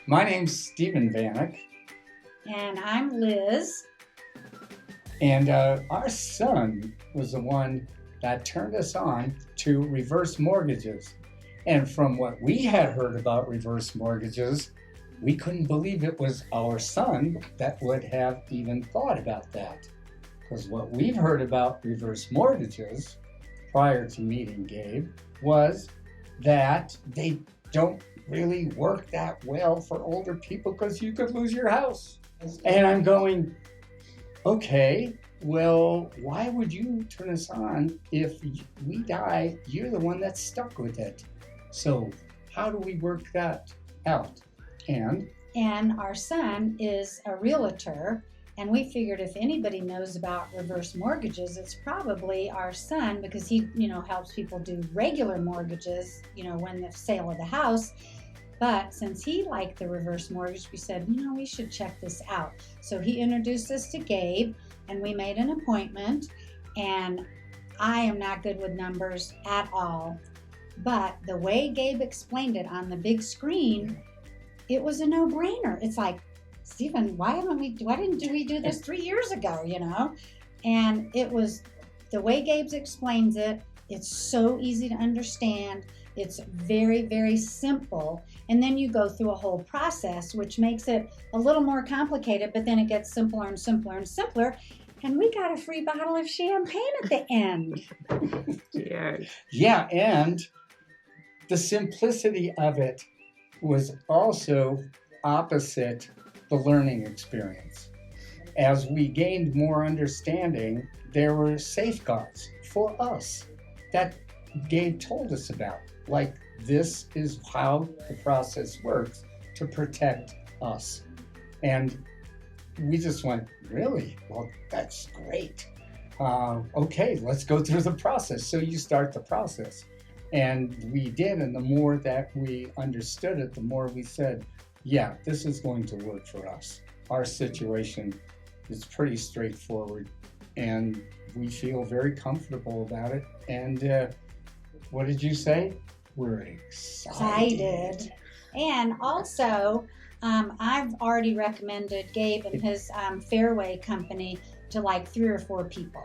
My name's Stephen Vanek, And I'm Liz. and our son was the one that turned us on to reverse mortgages. And from what we had heard about reverse mortgages, we couldn't believe it was our son that would have even thought about that. Because what we've heard about reverse mortgages prior to meeting Gabe was that they don't really work that well for older people because you could lose your house. And I'm going, okay, well, why would you turn us on if we die? You're the one that's stuck with it. So how do we work that out? And our son is a realtor. And we figured if anybody knows about reverse mortgages, it's probably our son, because he, helps people do regular mortgages, when the sale of the house. But since he liked the reverse mortgage, we said, we should check this out. So he introduced us to Gabe, and we made an appointment. And I am not good with numbers at all. But the way Gabe explained it on the big screen, it was a no-brainer. It's like, Stephen, why didn't we do this 3 years ago, And it was the way Gabe explains it. It's so easy to understand. It's very, very simple. And then you go through a whole process, which makes it a little more complicated, but then it gets simpler and simpler and simpler. And we got a free bottle of champagne at the end. Yes. yeah, and the simplicity of it was also opposite the learning experience. As we gained more understanding, there were safeguards for us that Gabe told us about. Like, this is how the process works to protect us. And we just went, really? Well, that's great. Okay, let's go through the process. So you start the process. And we did, and the more that we understood it, the more we said, yeah, this is going to work for us. Our situation is pretty straightforward, and we feel very comfortable about it. And what did you say? We're excited. And also, I've already recommended Gabe and his Fairway company to like 3 or 4 people.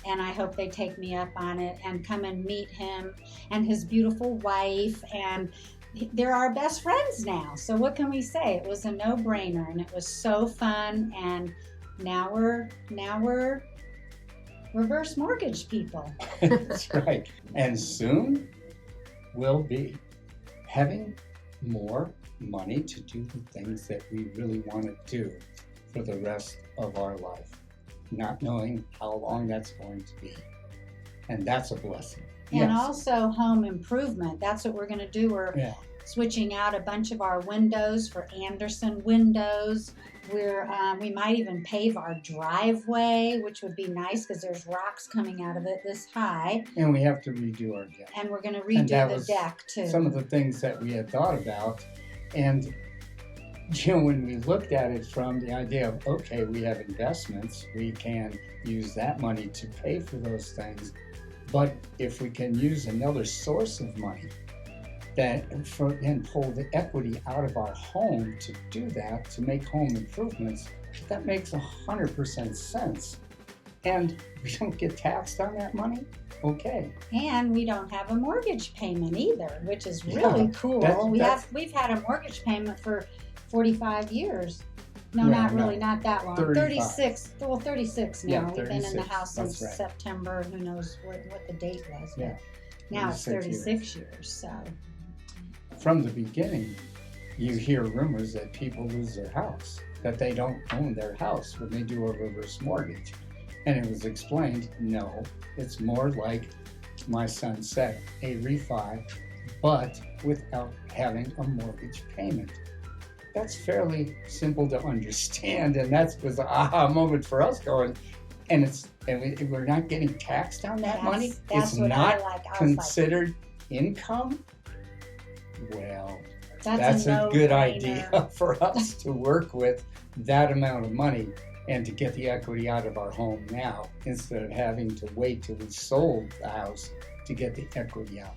And I hope they take me up on it and come and meet him and his beautiful wife. And they're our best friends now. So what can we say? It was a no-brainer, and it was so fun. And now we're reverse mortgage people. That's right. And soon we'll be having more money to do the things that we really want to do for the rest of our life, not knowing how long that's going to be. And that's a blessing. And Yes. also home improvement. That's what we're going to do. We're switching out a bunch of our windows for Anderson windows. We might even pave our driveway, which would be nice because there's rocks coming out of it this high. And we have to redo our deck. And we're going to And that redo the was deck too. some of the things that we had thought about. And when we looked at it from the idea of, okay, we have investments, we can use that money to pay for those things. But if we can use another source of money and pull the equity out of our home to do that, to make home improvements, that makes 100% sense. And we don't get taxed on that money? Okay. And we don't have a mortgage payment either, which is really cool. We've had a mortgage payment for 45 years. No, not that long. 36. Well, 36 now. Yeah, We've been in the 36. house since That's right. September. Who knows what the date was. But Yeah. now it's 36 36 years. So From the beginning, you hear rumors that people lose their house, that they don't own their house when they do a reverse mortgage. And it was explained, no, it's more like my son said, a refi, but without having a mortgage payment. That's fairly simple to understand, and that was an aha moment for us going, and we're not getting taxed on that money? That's It's what not I like. considered income? Well, that's a no-brainer. good idea for us to work with that amount of money and to get the equity out of our home now instead of having to wait till we sold the house to get the equity out.